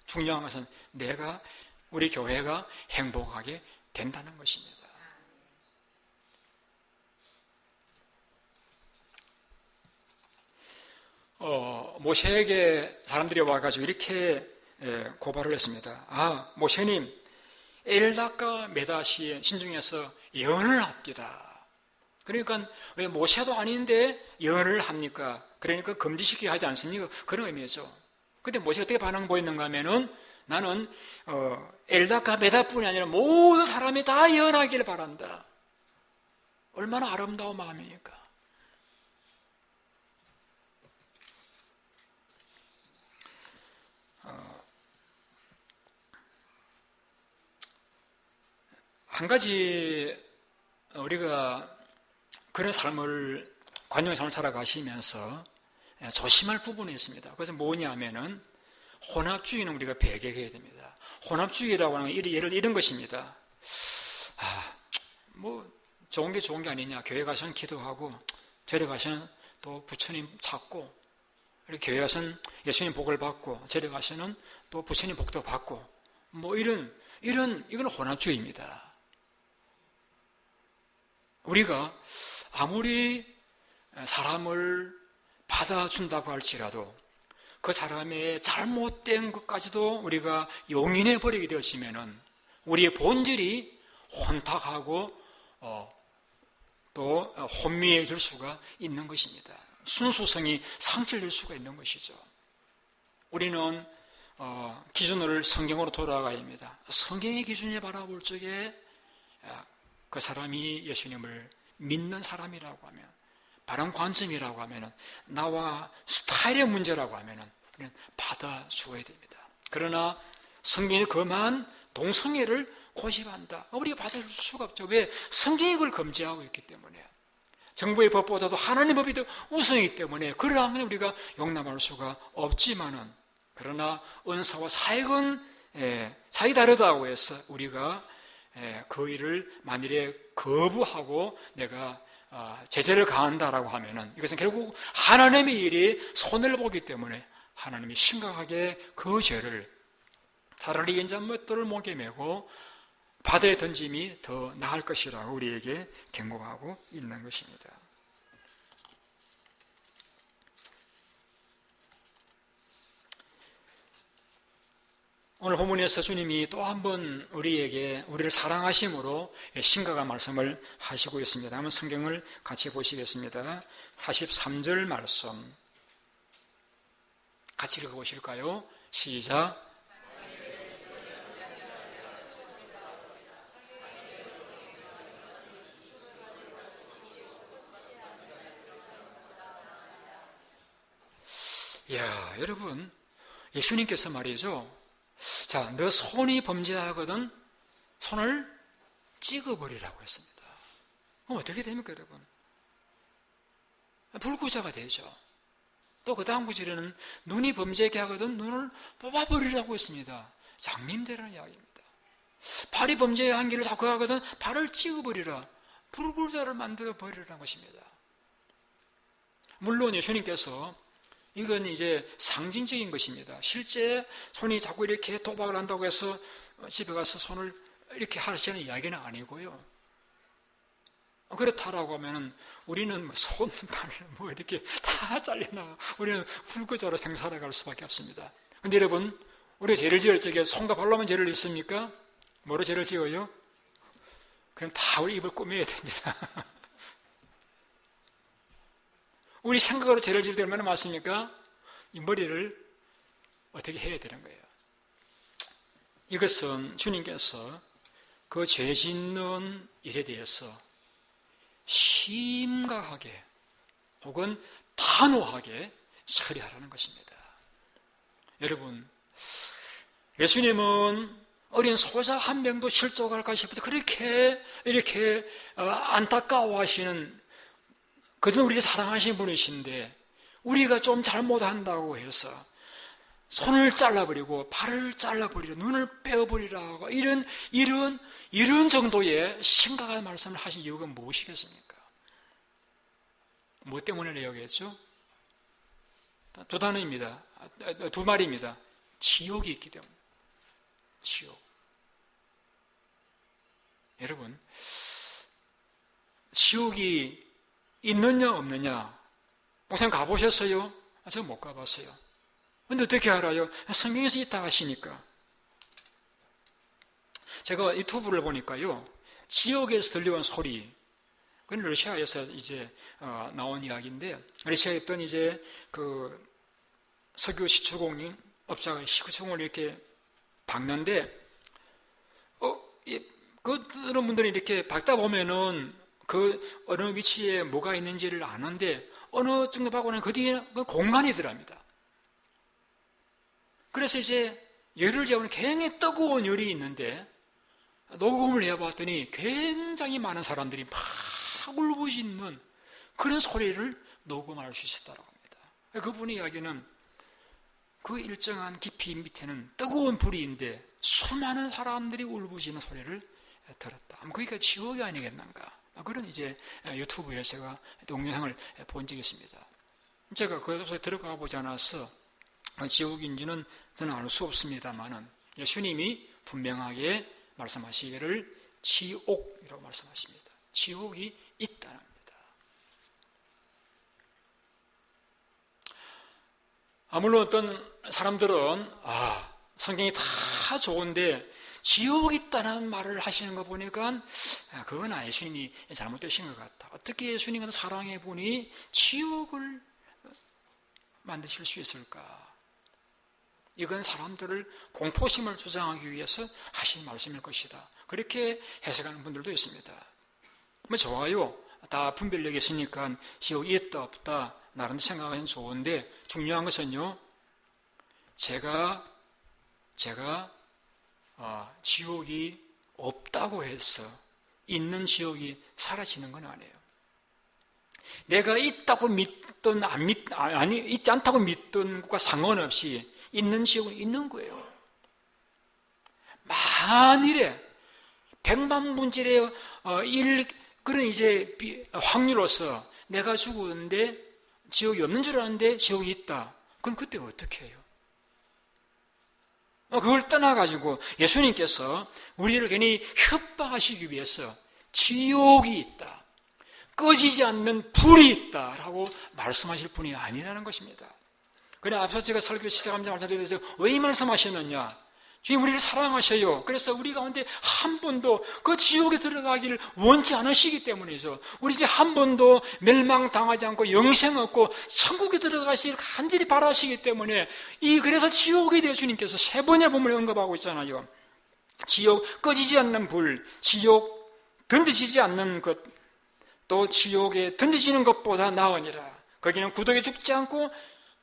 중요한 것은 내가 우리 교회가 행복하게 된다는 것입니다. 모세에게 사람들이 와가지고 이렇게 고발을 했습니다. 모세님, 엘다카 메다시의 신중에서 예언을 합니다. 그러니까 왜 모세도 아닌데 예언을 합니까? 그러니까 금지시키게 하지 않습니까? 그런 의미죠. 근데 모세가 어떻게 반응 보였는가 하면은 나는 엘다카 메다뿐이 아니라 모든 사람이 다 예언하기를 바란다. 얼마나 아름다운 마음입니까? 한 가지 우리가 그런 삶을 관용의 삶을 살아가시면서 조심할 부분이 있습니다. 그것은 뭐냐면은 혼합주의는 우리가 배격해야 됩니다. 혼합주의라고 하는 건 예를 이런 것입니다. 좋은 게 좋은 게 아니냐. 교회 가서는 기도하고 절에 가서는 또 부처님 찾고 이렇게 교회 가서는 예수님 복을 받고 절에 가서는 또 부처님 복도 받고 이건 혼합주의입니다. 우리가 아무리 사람을 받아준다고 할지라도 그 사람의 잘못된 것까지도 우리가 용인해버리게 되었으면은 우리의 본질이 혼탁하고 또 혼미해질 수가 있는 것입니다. 순수성이 상실될 수가 있는 것이죠. 우리는 기준을 성경으로 돌아가야 합니다. 성경의 기준을 바라볼 적에 그 사람이 예수님을 믿는 사람이라고 하면, 바른 관점이라고 하면, 나와 스타일의 문제라고 하면 우리는 받아주어야 됩니다. 그러나 성경이 금한 동성애를 고집한다. 우리가 받아줄 수가 없죠. 왜? 성경이 그걸 금지하고 있기 때문에. 정부의 법보다도 하나님의 법이 더 우선이기 때문에 그러하면 우리가 용납할 수가 없지만은, 그러나 은사와 사역은 사이 다르다고 해서 우리가 그 일을 만일에 거부하고 내가 제재를 가한다라고 하면은 이것은 결국 하나님의 일이 손해를 보기 때문에 하나님이 심각하게 그 죄를 차라리 인자못들을 목에 메고 바다에 던짐이 더 나을 것이라고 우리에게 경고하고 있는 것입니다. 오늘 본문에서 주님이 또 한 번 우리를 사랑하심으로 심각한 말씀을 하시고 있습니다. 한번 성경을 같이 보시겠습니다. 43절 말씀 같이 읽어보실까요? 시작. 이야, 여러분, 예수님께서 말이죠. 자, 너 손이 범죄하거든 손을 찍어버리라고 했습니다. 그럼 어떻게 됩니까, 여러분? 불구자가 되죠. 또 그 다음 구절에는 눈이 범죄하게 하거든 눈을 뽑아버리라고 했습니다. 장님대라는 이야기입니다. 발이 범죄한 길을 자꾸 하거든 발을 찍어버리라. 불구자를 만들어버리라는 것입니다. 물론 예수님께서 이건 이제 상징적인 것입니다. 실제 손이 자꾸 이렇게 도박을 한다고 해서 집에 가서 손을 이렇게 하시는 이야기는 아니고요. 그렇다라고 하면은 우리는 손, 발, 이렇게 다 잘려나가. 우리는 불구자로 평생 살아갈 수밖에 없습니다. 근데 여러분, 우리가 죄를 지을 적에 손과 발로만 죄를 짓습니까? 뭐로 죄를 지어요? 그럼 다 우리 입을 꾸며야 됩니다. 우리 생각으로 죄를 지을 때 얼마나 많습니까? 이 머리를 어떻게 해야 되는 거예요? 이것은 주님께서 그 죄 짓는 일에 대해서 심각하게 혹은 단호하게 처리하라는 것입니다. 여러분, 예수님은 어린 소자 한 명도 실족할까 싶어서 그렇게 이렇게 안타까워하시는, 그저 우리를 사랑하시는 분이신데 우리가 좀 잘못한다고 해서 손을 잘라버리고 발을 잘라버리라, 눈을 빼어버리라, 이런 정도의 심각한 말씀을 하신 이유가 무엇이겠습니까? 뭐 때문에 여기겠죠? 두 단어입니다. 두 말입니다. 지옥이 있기 때문에. 지옥. 여러분, 지옥이 있느냐 없느냐 목사님 가보셨어요? 저 못 가봤어요. 근데 어떻게 알아요? 성경에서 있다 하시니까. 제가 유튜브를 보니까요, 지옥에서 들려온 소리, 그건 러시아에서 이제 나온 이야기인데, 러시아에 있던 이제 그 석유 시추공인 업자가 시추공을 이렇게 박는데, 그런 분들이 이렇게 박다 보면은 그 어느 위치에 뭐가 있는지를 아는데, 어느 정도 박고 나면 그 뒤에 공간이더랍니다. 그래서 이제 열을 재우는 굉장히 뜨거운 열이 있는데, 녹음을 해봤더니 굉장히 많은 사람들이 막 울부짖는 그런 소리를 녹음할 수 있었다고 합니다. 그분의 이야기는 그 일정한 깊이 밑에는 뜨거운 불이인데 수많은 사람들이 울부짖는 소리를 들었다. 그러니까 지옥이 아니겠는가. 그런 이제 유튜브에 제가 동영상을 본 적이 있습니다. 제가 그곳에 들어가 보지 않아서 지옥인지는 저는 알 수 없습니다만은 예수님이 분명하게 말씀하시기를 지옥이라고 말씀하십니다. 지옥이 있다는 겁니다. 물론 어떤 사람들은 성경이 다 좋은데 지옥이 있다는 말을 하시는 거 보니까 그건 예수님이 잘못되신 것 같다. 어떻게 예수님은 사랑해 보니 지옥을 만드실 수 있을까? 이건 사람들을 공포심을 조장하기 위해서 하신 말씀일 것이다. 그렇게 해석하는 분들도 있습니다. 좋아요. 다 분별력이 있으니까 지옥이 있다 없다 나름 생각하면 좋은데 중요한 것은요, 제가 지옥이 없다고 해서 있는 지옥이 사라지는 건 아니에요. 내가 있다고 믿든 있지 않다고 믿든 것과 상관없이 있는 지옥은 있는 거예요. 만일에 백만분질의 그런 이제 확률로서 내가 죽었는데 지옥이 없는 줄 알았는데 지옥이 있다. 그럼 그때 어떻게 해요? 그걸 떠나가지고 예수님께서 우리를 괜히 협박하시기 위해서 지옥이 있다, 꺼지지 않는 불이 있다라고 말씀하실 분이 아니라는 것입니다. 그래, 앞서 제가 설교 시작하면서 말씀드렸어요. 왜 이 말씀하셨느냐? 주님 우리를 사랑하셔요. 그래서 우리 가운데 한 번도 그 지옥에 들어가기를 원치 않으시기 때문이죠. 우리 이제 한 번도 멸망당하지 않고 영생 얻고 천국에 들어가시길 간절히 바라시기 때문에 그래서 지옥에 대해 주님께서 3번의 본문을 언급하고 있잖아요. 지옥, 꺼지지 않는 불, 지옥, 던져지지 않는 것, 또 지옥에 던져지는 것보다 나으니라. 거기는 구덩이에 죽지 않고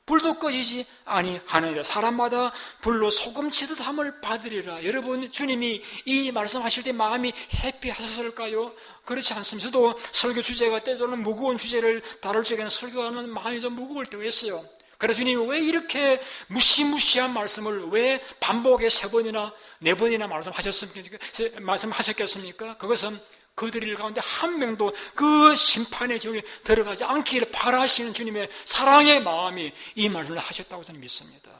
불도 꺼지지 아니하느니라. 사람마다 불로 소금치듯 함을 받으리라. 여러분, 주님이 이 말씀하실 때 마음이 해피하셨을까요? 그렇지 않습니다. 저도 설교 주제가 때로는 무거운 주제를 다룰 적에는 설교하는 마음이 좀 무거울 때가 있어요. 그래서 주님이 왜 이렇게 무시무시한 말씀을 왜 반복에 3번이나 4번이나 말씀하셨겠습니까? 그것은 그들 가운데 한 명도 그 심판의 지옥에 들어가지 않기를 바라시는 주님의 사랑의 마음이 이 말씀을 하셨다고 저는 믿습니다.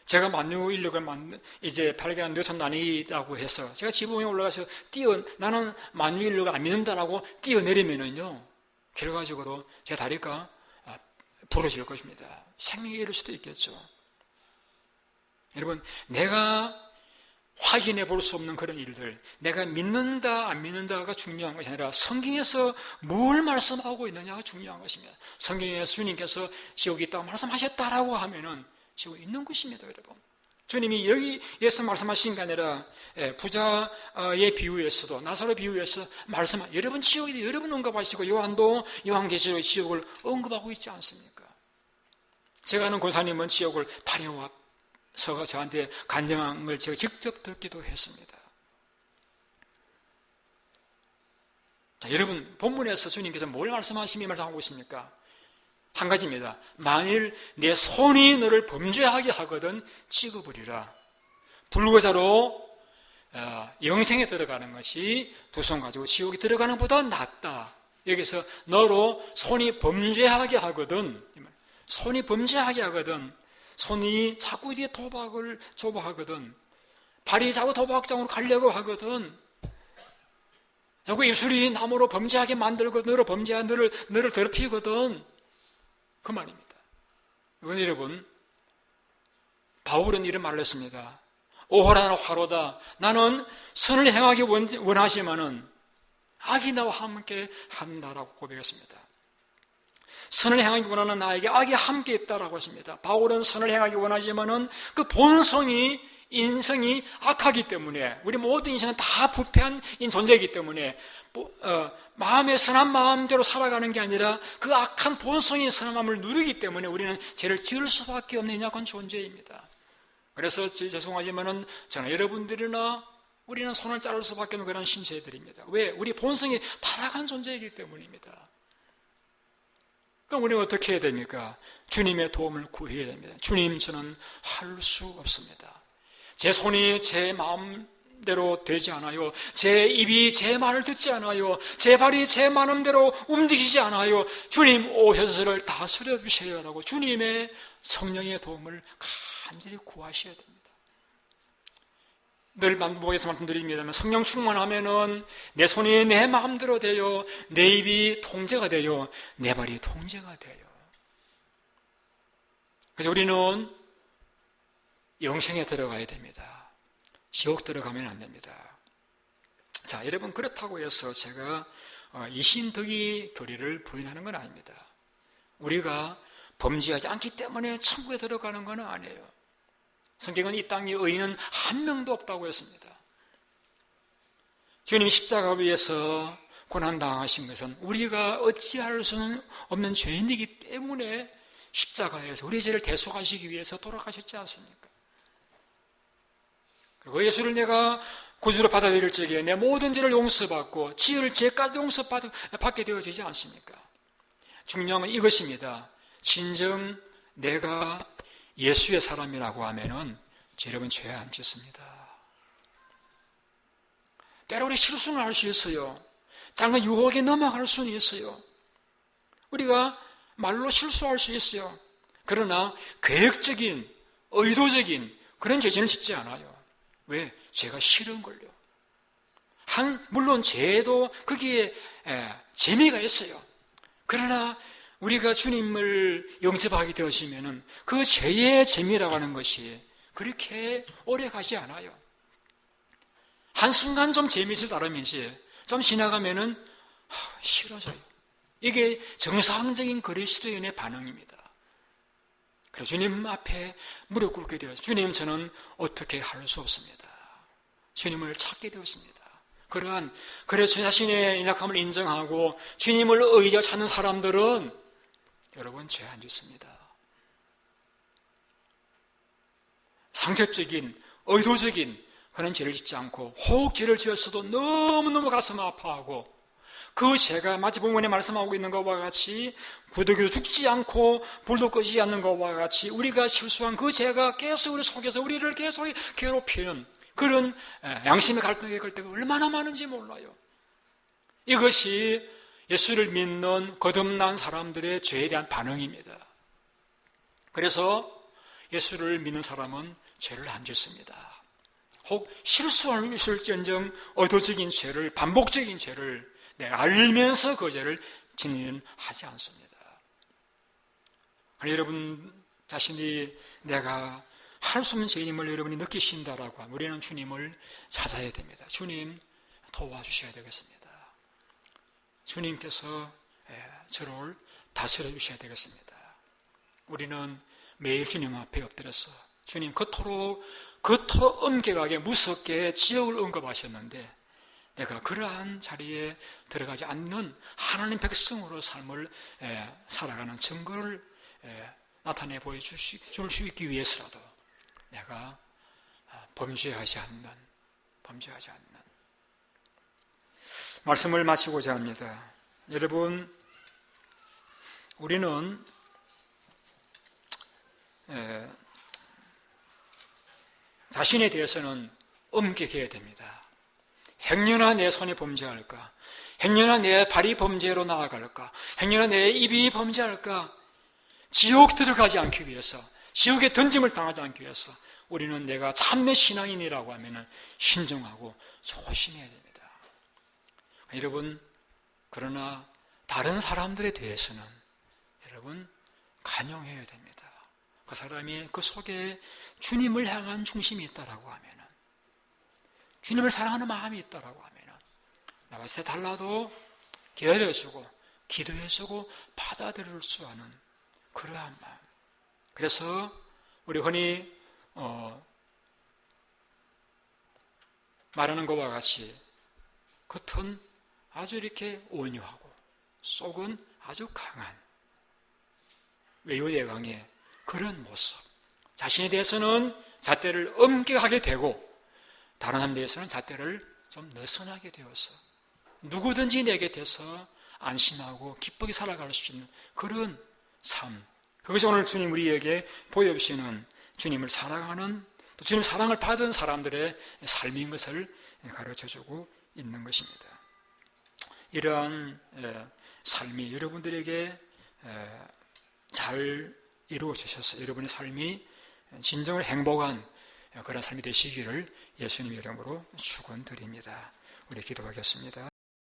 제가 만유인력을 이제 발견한 뉴턴단이라고 해서 제가 지붕에 올라가서 나는 만유인력을 안 믿는다라고 뛰어내리면은요, 결과적으로 제 다리가 부러질 것입니다. 생명이 이를 수도 있겠죠. 여러분, 내가 확인해 볼 수 없는 그런 일들, 내가 믿는다 안 믿는다가 중요한 것이 아니라 성경에서 뭘 말씀하고 있느냐가 중요한 것입니다. 성경에 주님께서 지옥이 있다고 말씀하셨다라고 하면은 지옥이 있는 것입니다. 여러분, 주님이 여기에서 말씀하신 게 아니라 부자의 비유에서도, 나사로 비유에서 여러분 지옥이 여러분 언급하시고, 요한도 요한계시록의 지옥을 언급하고 있지 않습니까? 제가 아는 권사님은 지옥을 다녀왔고 저한테 간증한 걸 제가 직접 듣기도 했습니다. 자, 여러분, 본문에서 주님께서 뭘 말씀하시며 말씀하고 있습니까? 한 가지입니다. 만일 내 손이 너를 범죄하게 하거든 찍어버리라. 불구자로 영생에 들어가는 것이 두 손 가지고 지옥에 들어가는 것보다 낫다. 여기서 너로 손이 범죄하게 하거든, 손이 범죄하게 하거든, 손이 자꾸 이제 도박을 조바하거든, 발이 자꾸 도박장으로 가려고 하거든, 자꾸 입술이 나무로 범죄하게 만들고 너를 범죄한 너를 더럽히거든. 그 말입니다. 이건 여러분, 바울은 이런 말을 했습니다. 오호라 화로다. 나는 선을 행하기 원하지만은 악이 나와 함께 한다라고 고백했습니다. 선을 행하기 원하는 나에게 악이 함께 있다라고 했습니다. 바울은 선을 행하기 원하지만은 그 본성이, 인성이 악하기 때문에, 우리 모든 인생은 다 부패한 존재이기 때문에 마음의 선한 마음대로 살아가는 게 아니라 그 악한 본성의 선한 마음을 누리기 때문에 우리는 죄를 지을 수밖에 없는 연약한 존재입니다. 그래서 죄송하지만은 저는 여러분들이나 우리는 손을 자를 수밖에 없는 그런 신체들입니다. 왜? 우리 본성이 타락한 존재이기 때문입니다. 그럼 우리는 어떻게 해야 됩니까? 주님의 도움을 구해야 됩니다. 주님, 저는 할 수 없습니다. 제 손이 제 마음대로 되지 않아요. 제 입이 제 말을 듣지 않아요. 제 발이 제 마음대로 움직이지 않아요. 주님, 오셔서를 다스려 주세요라고 주님의 성령의 도움을 간절히 구하셔야 됩니다. 늘 반복해서 말씀드립니다만, 성령 충만하면은 내 손이 내 마음대로 돼요. 내 입이 통제가 돼요. 내 발이 통제가 돼요. 그래서 우리는 영생에 들어가야 됩니다. 지옥 들어가면 안 됩니다. 자, 여러분, 그렇다고 해서 제가 이신덕이 교리를 부인하는 건 아닙니다. 우리가 범죄하지 않기 때문에 천국에 들어가는 건 아니에요. 성경은 이 땅에 의인은 한 명도 없다고 했습니다. 주님 십자가 위에서 고난당하신 것은 우리가 어찌할 수는 없는 죄인이기 때문에 십자가에서 우리의 죄를 대속하시기 위해서 돌아가셨지 않습니까? 그리고 예수를 내가 구주로 받아들일 적에 내 모든 죄를 용서받고 지을 죄까지 용서받게 되어지지 않습니까? 중요한 건 이것입니다. 진정 내가 예수의 사람이라고 하면은 여러분 죄 안 짓습니다. 때로 우리 실수는 할 수 있어요. 작은 유혹에 넘어갈 수는 있어요. 우리가 말로 실수할 수 있어요. 그러나 계획적인, 의도적인 그런 죄는 짓지 않아요. 왜? 죄가 싫은걸요. 물론 죄도 거기에 재미가 있어요. 그러나 우리가 주님을 영접하게 되시면은 그 죄의 재미라고 하는 것이 그렇게 오래 가지 않아요. 한순간 좀 재미있을 따름이지 좀 지나가면은 싫어져요. 이게 정상적인 그리스도인의 반응입니다. 그래서 주님 앞에 무릎 꿇게 되어서 주님, 저는 어떻게 할 수 없습니다. 주님을 찾게 되었습니다. 그래서 자신의 연약함을 인정하고 주님을 의지하여 찾는 사람들은 여러분 죄 안 짓습니다. 상습적인, 의도적인 그런 죄를 짓지 않고 혹 죄를 지었어도 너무너무 가슴 아파하고 그 죄가 마치 본문에 말씀하고 있는 것과 같이 구더기도 죽지 않고 불도 꺼지지 않는 것과 같이 우리가 실수한 그 죄가 계속 우리 속에서 우리를 계속 괴롭히는 그런 양심의 갈등의 때가 얼마나 많은지 몰라요. 이것이 예수를 믿는 거듭난 사람들의 죄에 대한 반응입니다. 그래서 예수를 믿는 사람은 죄를 안 짓습니다. 혹 실수할 수 있을지언정 의도적인 죄를, 반복적인 죄를 알면서 그 죄를 짓는 하지 않습니다. 여러분 자신이 내가 할 수 없는 죄임을 여러분이 느끼신다라고 하면 우리는 주님을 찾아야 됩니다. 주님 도와주셔야 되겠습니다. 주님께서 저를 다스려 주셔야 되겠습니다. 우리는 매일 주님 앞에 엎드려서 주님 그토록 엄격하게 무섭게 지옥을 언급하셨는데 내가 그러한 자리에 들어가지 않는 하나님 백성으로 삶을 살아가는 증거를 나타내 보여줄 수 있기 위해서라도 내가 범죄하지 않는 말씀을 마치고자 합니다. 여러분, 우리는 자신에 대해서는 엄격해야 됩니다. 행여나 내 손이 범죄할까? 행여나 내 발이 범죄로 나아갈까? 행여나 내 입이 범죄할까? 지옥 들어가지 않기 위해서, 지옥에 던짐을 당하지 않기 위해서 우리는 내가 참된 신앙인이라고 하면 신중하고 조심해야 됩니다. 여러분, 그러나 다른 사람들에 대해서는 여러분 간용해야 됩니다. 그 사람이 그 속에 주님을 향한 중심이 있다라고 하면, 주님을 사랑하는 마음이 있다라고 하면 나봤을 때 달라도 기다려주고 기도해주고 받아들일 수 있는 그러한 마음. 그래서 우리 흔히 말하는 것과 같이 겉은 아주 이렇게 온유하고 속은 아주 강한 외유대강의 그런 모습. 자신에 대해서는 잣대를 엄격하게 대고 다른 사람에 대해서는 잣대를 좀 느슨하게 되어서 누구든지 내 곁에서 안심하고 기쁘게 살아갈 수 있는 그런 삶. 그것이 오늘 주님 우리에게 보여주시는 주님을 사랑하는, 또 주님 사랑을 받은 사람들의 삶인 것을 가르쳐주고 있는 것입니다. 이러한 삶이 여러분들에게 잘 이루어지셔서 여러분의 삶이 진정으로 행복한 그런 삶이 되시기를 예수님의 이름으로 축원드립니다. 우리 기도하겠습니다.